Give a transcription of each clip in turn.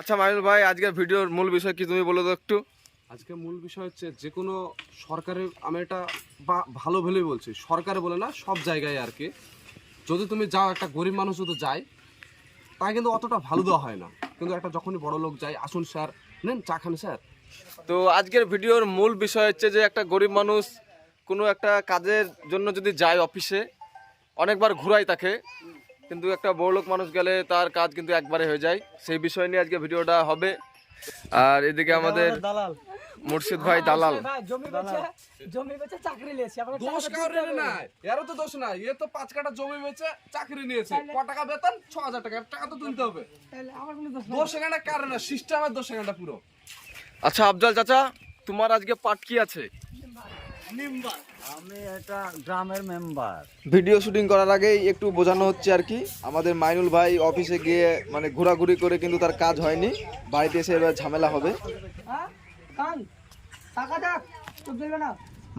আচ্ছা মাইনুল ভাই, আজকের ভিডিওর মূল বিষয় কি তুমি বলো তো একটু। আজকে মূল বিষয় হচ্ছে যে কোনো সরকারের, আমি এটা ভালো ভেবেই বলছি, সরকারে বলে না সব জায়গায় আর কি, যদি তুমি যাও একটা গরিব মানুষ যদি যায় তাই কিন্তু অতটা ভালো দেওয়া হয় না, কিন্তু একটা যখনই বড় লোক যায়, আসুন স্যার নেন চা খান স্যার। তো আজকের ভিডিওর মূল বিষয় হচ্ছে যে একটা গরিব মানুষ কোনো একটা কাজের জন্য যদি যায় অফিসে, অনেকবার ঘুরাই তাকে, কিন্তু একটা বড়লোক মানুষ গেলে তার কাজ কিন্তু একবারে হয়ে যায়। সেই বিষয় নিয়ে আজকে ভিডিওটা হবে। আর এদিকে আমাদের মুর্শিদ ভাই দালাল। দোষ কারণে নাই, এরও তো দোষ নাই, এ তো 5 কাঠা জমি বেচে চাকরি নিয়েছে, ক টাকা বেতন? 6000 টাকা, টাকা তো তুলতে হবে। দোষ এখানে কারণে সিস্টেমের দোষ এখানে পুরো। আচ্ছা আফজাল চাচা, তোমার আজকে পাঠ কি আছে? আমি এটা গ্রামের মেম্বার। ভিডিও শুটিং করার আগেই একটু বোঝানো হচ্ছে আর কি, আমাদের মাইনুল ভাই অফিসে গিয়ে মানে ঘোরাঘুরি করে কিন্তু তার কাজ হয়নি, বাড়িতে এসে এবার ঝামেলা হবে।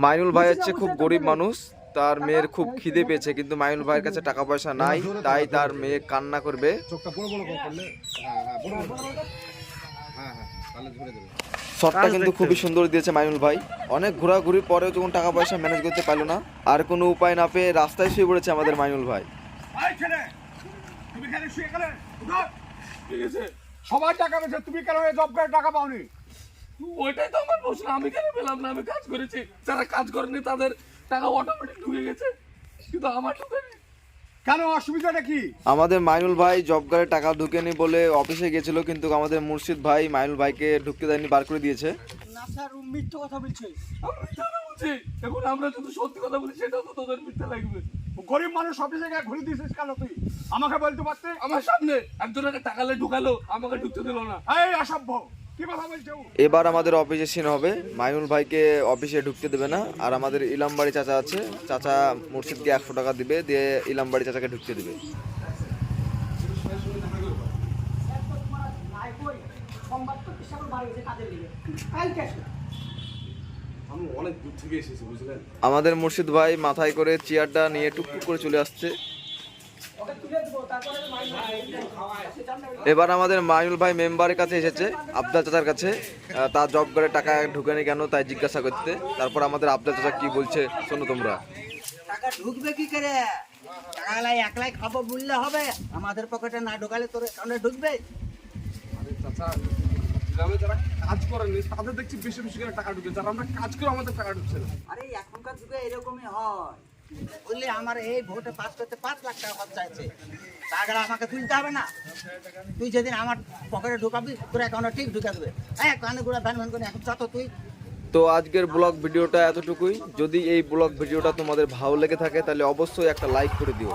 মাইনুল ভাই হচ্ছে খুব গরিব মানুষ, তার মেয়ের খুব খিদে পেয়েছে, কিন্তু মাইনুল ভাইয়ের কাছে টাকা পয়সা নাই, তাই তার মেয়ে কান্না করবে। শটটা কিন্তু খুবই সুন্দর দিয়েছে মাইনুল ভাই। অনেক ঘোরাঘুরির পরেও যখন টাকা পয়সা ম্যানেজ করতে পারলো না, আর কোনো উপায় না পেয়ে রাস্তায় শুয়ে পড়েছে আমাদের মাইনুল ভাই। সবাই টাকা পেয়েছে, তুমি কেন জব করে টাকা পাওনি? ওইটাই তো আমার প্রশ্ন, আমি কেন পেলাম না? আমি কাজ করেছি, যারা কাজ করেনি তাদের টাকা অটোমেটিক ঢুকে গেছে, কিন্তু আমার ঢুকেনি কেন? অসুবিধাটা কি? আমাদের মাইনুল ভাই জব কার্ডে টাকা ঢুকেনি বলে অফিসে গেছিল, কিন্তু আমাদের মুর্শিদ ভাই মাইনুল ভাইকে ঢুকতে দেয়নি, বার করে দিয়েছে। মিথ্যে কথা বলছে। আমি জানা বলছি, এখন আমরা যদি সত্যি কথা বলি সেটাও তো তোদের মিথ্যা লাগবে। গরিব মানুষ অফিসে গিয়ে ঘুরে দিয়েছিস কেন তুই? আমাকে বলতে পারতে। আমার সামনে একজনের টাকা ঢুকালো, আমাকে ঢুকতে দিল না। এই অসভ্য, কি কথা বলছো? এবার আমাদের অফিসে সিন হবে, মাইনুল ভাইকে অফিসে ঢুকতে দেবে না, আর আমাদের ইলামবাড়ি চাচা আছে, চাচা মুর্শিদকে 100 টাকা দিবে, দিয়ে ইলামবাড়ি চাচাকে ঢুকতে দেবে। আমি অনেক দূর থেকে এসেছি, বুঝলেন? আমাদের মুর্শিদ ভাই মাথায় করে চেয়ারটা নিয়ে টুকটুক করে চলে আসছে। এবার আমাদের মাইনুল ভাই মেম্বারের কাছে এসেছে, আফজাল চাচার কাছে, তার জব করে টাকা ঢুকেনি কেন তাই জিজ্ঞাসা করতে। তারপর আমাদের আফজাল চাচা কি বলছে শোনো তোমরা। টাকা ঢুকবে কি করে? টাকা একলাই খাবো বললে হবে? আমাদের পকেটে না ঢোকালে তোর অ্যাকাউন্টে ঢুকবে? আরে চাচা, গ্রামে যারা কাজ করেনি তাদের দেখছি বেশি বেশি করে টাকা ঢুকে, যারা আমরা কাজ করে আমাদের টাকা ঢুকছে না। আরে এখনকার যুগে এরকমই হয়। বললে আমার এই ভোটে পাস করতে 5 লাখ টাকা খরচা আছে, টাকাটা আমাকে তুলতে হবে না? তুই যেদিন আমার পকেটে ঢুকাবি তোর অ্যাকাউন্টে ঠিক ঢুকে দেবে। হ্যাঁ, কানে গুঁড়া ভ্যান ভ্যান করে এখন যত তুই। তো আজকের ব্লগ ভিডিওটা এতটুকুই। যদি এই ব্লগ ভিডিওটা তোমাদের ভালো লেগে থাকে তাহলে অবশ্যই একটা লাইক করে দিও।